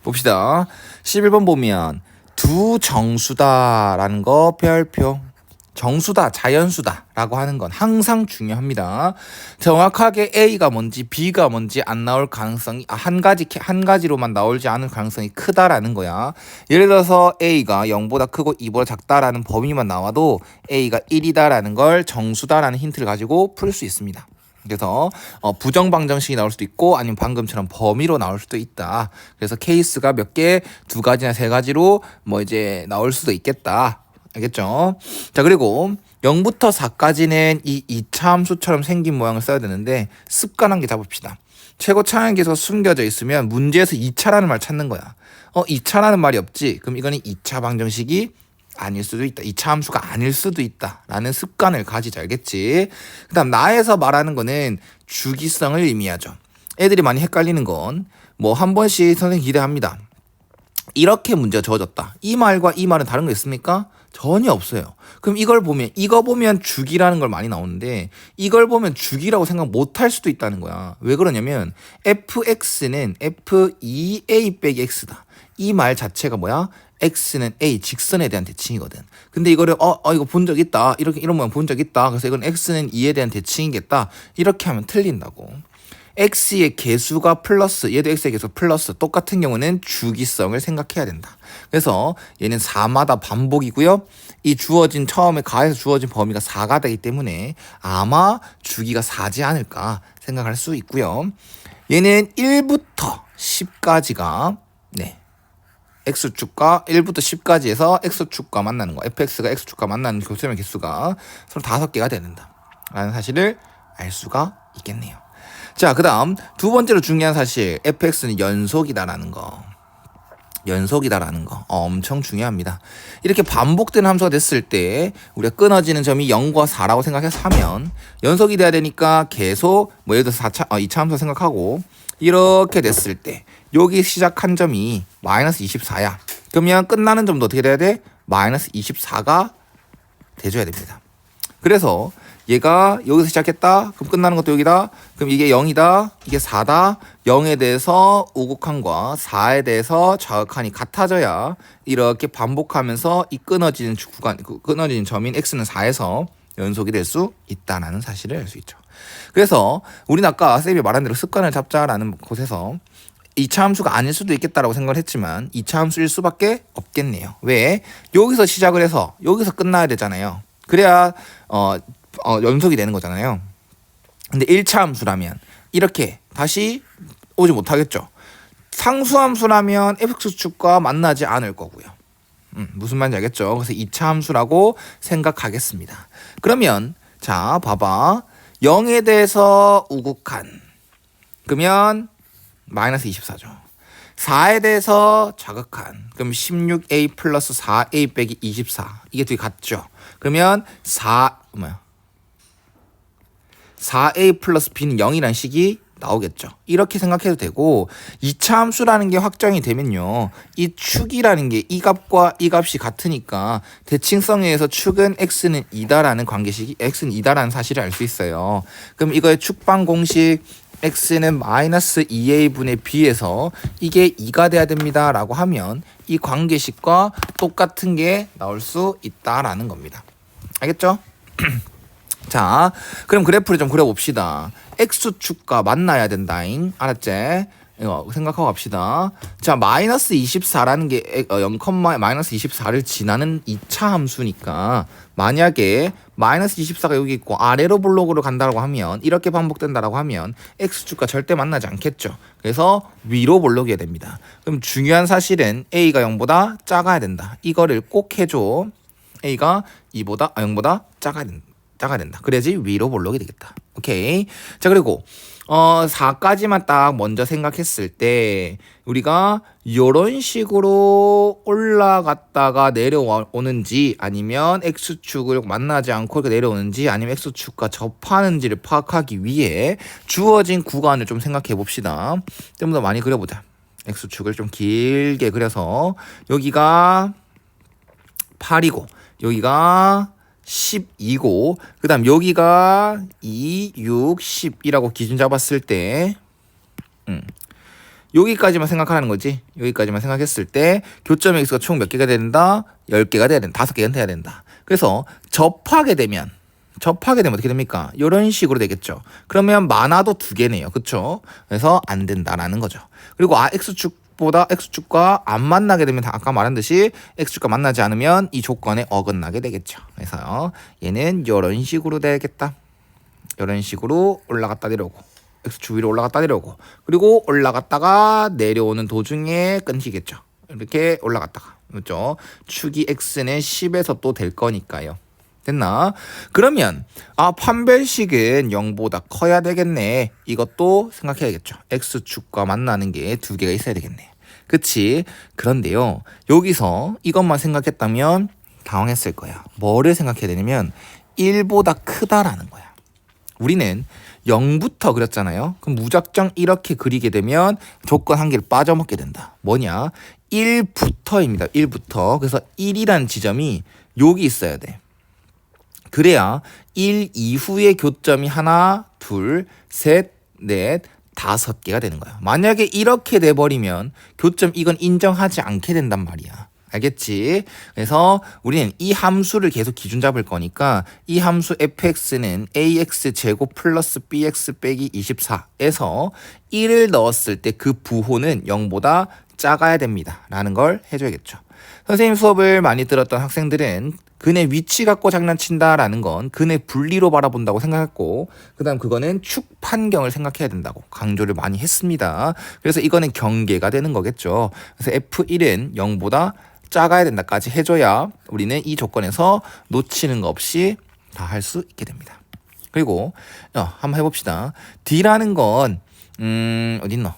봅시다. 11번 보면 두 정수다라는 거 별표. 정수다, 자연수다 라고 하는 건 항상 중요합니다. 정확하게 A가 뭔지 B가 뭔지 안 나올 가능성이 한 가지로만 나오지 않을 가능성이 크다라는 거야. 예를 들어서 A가 0보다 크고 2보다 작다라는 범위만 나와도 A가 1이다라는 걸 정수다라는 힌트를 가지고 풀 수 있습니다. 그래서 부정방정식이 나올 수도 있고 아니면 방금처럼 범위로 나올 수도 있다. 그래서 케이스가 몇 개, 두 가지나 세 가지로 뭐 이제 나올 수도 있겠다. 알겠죠? 자, 그리고 0부터 4까지는 이 2차 함수처럼 생긴 모양을 써야 되는데 습관 한 개 잡읍시다. 최고 차항계수가 숨겨져 있으면 문제에서 2차라는 말 찾는 거야. 2차라는 말이 없지. 그럼 이거는 2차 방정식이 아닐 수도 있다. 2차 함수가 아닐 수도 있다. 라는 습관을 가지자. 알겠지? 그 다음 나에서 말하는 거는 주기성을 의미하죠. 애들이 많이 헷갈리는 건 뭐 한 번씩 선생님 기대합니다. 이렇게 문제가 주어졌다. 이 말과 이 말은 다른 거 있습니까? 전혀 없어요. 그럼 이거 보면 주기라는 걸 많이 나오는데 이걸 보면 주기라고 생각 못 할 수도 있다는 거야. 왜 그러냐면 fx는 f2a 빼기 x다. 이 말 자체가 뭐야? x는 a 직선에 대한 대칭이거든. 근데 이거를 이거 본 적 있다. 이런 모양 본 적 있다. 그래서 이건 x는 2에 대한 대칭이겠다. 이렇게 하면 틀린다고. x의 개수가 플러스, 얘도 x의 개수 플러스 똑같은 경우는 주기성을 생각해야 된다. 그래서 얘는 4마다 반복이고요. 이 주어진 처음에 가에서 주어진 범위가 4가 되기 때문에 아마 주기가 4지 않을까 생각할 수 있고요. 얘는 1부터 10까지가 x축과 1부터 10까지에서 x축과 만나는 거, fx가 x축과 만나는 교수의 개수가 서로 5개가 되는다 라는 사실을 알 수가 있겠네요. 자, 그 다음 두 번째로 중요한 사실, fx는 연속이다라는 거. 연속이다라는 거 엄청 중요합니다. 이렇게 반복되는 함수가 됐을 때 우리가 끊어지는 점이 0과 4라고 생각해서 하면 연속이 돼야 되니까 계속 뭐 예를 들어서 2차 함수 생각하고 이렇게 됐을 때 여기 시작한 점이 마이너스 24야. 그러면 끝나는 점도 어떻게 돼야 돼? 마이너스 24가 돼줘야 됩니다. 그래서 얘가 여기서 시작했다. 그럼 끝나는 것도 여기다. 그럼 이게 0이다. 이게 4다. 0에 대해서 우극한과 4에 대해서 좌극한이 같아져야 이렇게 반복하면서 이 끊어지는 끊어지는 점인 x는 4에서 연속이 될 수 있다는 사실을 알 수 있죠. 그래서 우리는 아까 쌤이 말한 대로 습관을 잡자라는 곳에서 2차 함수가 아닐 수도 있겠다라고 생각을 했지만 2차 함수일 수밖에 없겠네요. 왜? 여기서 시작을 해서 여기서 끝나야 되잖아요. 그래야 연속이 되는 거잖아요. 근데 1차 함수라면 이렇게 다시 오지 못하겠죠. 상수함수라면 fx축과 만나지 않을 거고요. 무슨 말인지 알겠죠? 그래서 2차 함수라고 생각하겠습니다. 그러면 자 봐봐. 0에 대해서 우극한 그러면 마이너스 24죠. 4에 대해서 자극한 그럼 16a 플러스 4a 빼기 24 이게 둘이 같죠. 그러면 4a 플러스 b는 0이라는 식이 나오겠죠. 이렇게 생각해도 되고 2차 함수라는 게 확정이 되면요. 이 축이라는 게 이 값과 이 값이 같으니까 대칭성에 의해서 축은 x는 2다라는 관계식이 x는 2다라는 사실을 알 수 있어요. 그럼 이거의 축방 공식 x는 마이너스 2a분의 b에서 이게 2가 돼야 됩니다 라고 하면 이 관계식과 똑같은 게 나올 수 있다라는 겁니다. 알겠죠? 자, 그럼 그래프를 좀 그려봅시다. x축과 만나야 된다잉. 알았지? 이거 생각하고 갑시다. 자, 마이너스 24라는 게 0, 마이너스 24를 지나는 2차 함수니까 만약에 마이너스 24가 여기 있고 아래로 블록으로 간다고 하면 이렇게 반복된다라고 하면 x축과 절대 만나지 않겠죠. 그래서 위로 블록이어야 됩니다. 그럼 중요한 사실은 a가 0보다 작아야 된다. 이거를 꼭 해줘. a가 0보다 작아야 된다. 그래야지 위로 볼록이 되겠다. 오케이. 자, 그리고 4까지만 딱 먼저 생각했을 때 우리가 이런 식으로 올라갔다가 내려오는지 아니면 x축을 만나지 않고 이렇게 내려오는지 아니면 x축과 접하는지를 파악하기 위해 주어진 구간을 좀 생각해 봅시다. 좀 더 많이 그려보자. x축을 좀 길게 그려서 여기가 8이고 여기가 12고 그 다음 여기가 2, 6, 10이라고 기준 잡았을 때 여기까지만 생각하라는 거지. 여기까지만 생각했을 때 교점 x가 총 몇 개가 된다? 10개가 돼야 된다. 5개가 돼야 된다. 그래서 접하게 되면 어떻게 됩니까? 이런 식으로 되겠죠. 그러면 많아도 2개네요. 그쵸? 그래서 안 된다라는 거죠. 그리고 x축보다 x축과 안 만나게 되면 아까 말한 듯이 x축과 만나지 않으면 이 조건에 어긋나게 되겠죠. 그래서 얘는 이런 식으로 되겠다. 이런 식으로 올라갔다 내려오고 x축 위로 올라갔다 내려오고 그리고 올라갔다가 내려오는 도중에 끊기겠죠. 이렇게 올라갔다가 그렇죠. 축이 x는 10에서 또 될 거니까요. 됐나? 그러면 판별식은 0보다 커야 되겠네. 이것도 생각해야겠죠. x축과 만나는 게 2개가 있어야 되겠네. 그치? 그런데요. 여기서 이것만 생각했다면 당황했을 거야. 뭐를 생각해야 되냐면 1보다 크다라는 거야. 우리는 0부터 그렸잖아요. 그럼 무작정 이렇게 그리게 되면 조건 한 개를 빠져먹게 된다. 뭐냐? 1부터입니다. 1부터. 그래서 1이라는 지점이 여기 있어야 돼. 그래야 1 이후의 교점이 하나, 둘, 셋, 넷, 5개가 되는 거야. 만약에 이렇게 돼버리면 교점 이건 인정하지 않게 된단 말이야. 알겠지? 그래서 우리는 이 함수를 계속 기준 잡을 거니까 이 함수 fx는 ax 제곱 플러스 bx 빼기 24에서 1을 넣었을 때 그 부호는 0보다 작아야 됩니다. 라는 걸 해줘야겠죠. 선생님 수업을 많이 들었던 학생들은 근의 위치 갖고 장난친다라는 건 근의 분리로 바라본다고 생각했고 그 다음 그거는 축 판경을 생각해야 된다고 강조를 많이 했습니다. 그래서 이거는 경계가 되는 거겠죠. 그래서 F1은 0보다 작아야 된다까지 해줘야 우리는 이 조건에서 놓치는 거 없이 다 할 수 있게 됩니다. 그리고 한번 해봅시다. D라는 건 어딨노?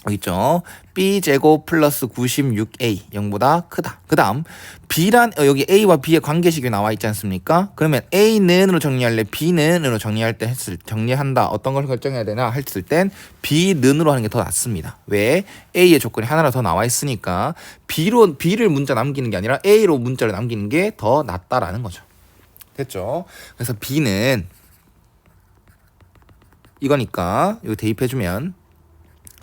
여기 있죠. b제곱 플러스 96a 0보다 크다. 그 다음 여기 a와 b의 관계식이 나와 있지 않습니까? 그러면 a는으로 정리할래? b는으로 정리한다. 어떤 걸 결정해야 되나 했을 땐 b는으로 하는 게 더 낫습니다. 왜? a의 조건이 하나로 더 나와 있으니까 b를 문자 남기는 게 아니라 a로 문자를 남기는 게 더 낫다라는 거죠. 됐죠? 그래서 b는 이거니까 이거 대입해주면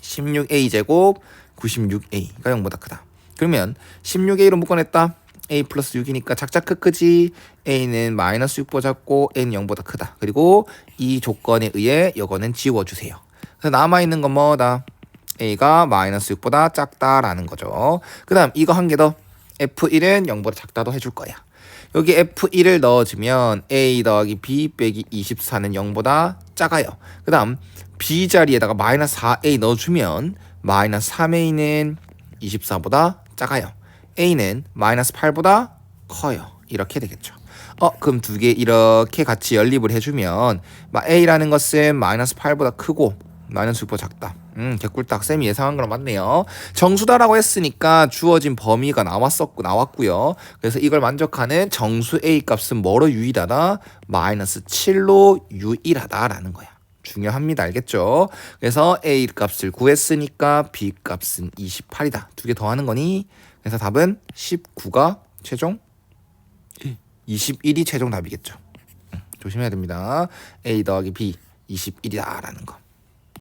16a제곱 96a가 0보다 크다. 그러면 16a로 묶어냈다. a 플러스 6이니까 작작 크지. a는 마이너스 6보다 작고 a는 0보다 크다. 그리고 이 조건에 의해 이거는 지워주세요. 그래서 남아있는 건 뭐다? a가 마이너스 6보다 작다라는 거죠. 그 다음 이거 한 개 더. f1은 0보다 작다도 해줄 거야. 여기 f1을 넣어주면 a 더하기 b 빼기 24는 0보다 작아요. 그 다음 b 자리에다가 마이너스 4a 넣어주면 마이너스 3a는 24보다 작아요. a는 마이너스 8보다 커요. 이렇게 되겠죠. 그럼 2개 이렇게 같이 연립을 해주면 a라는 것은 마이너스 8보다 크고 마이너스 6보다 작다. 개꿀딱 쌤이 예상한 거랑 맞네요. 정수다라고 했으니까 주어진 범위가 나왔고요. 그래서 이걸 만족하는 정수 a 값은 뭐로 유일하다? 마이너스 7로 유일하다라는 거야. 중요합니다. 알겠죠? 그래서 a 값을 구했으니까 b 값은 28이다. 2개 더하는 거니? 그래서 답은 19가 최종 21이 최종 답이겠죠. 조심해야 됩니다. a 더하기 b 21이다라는 거.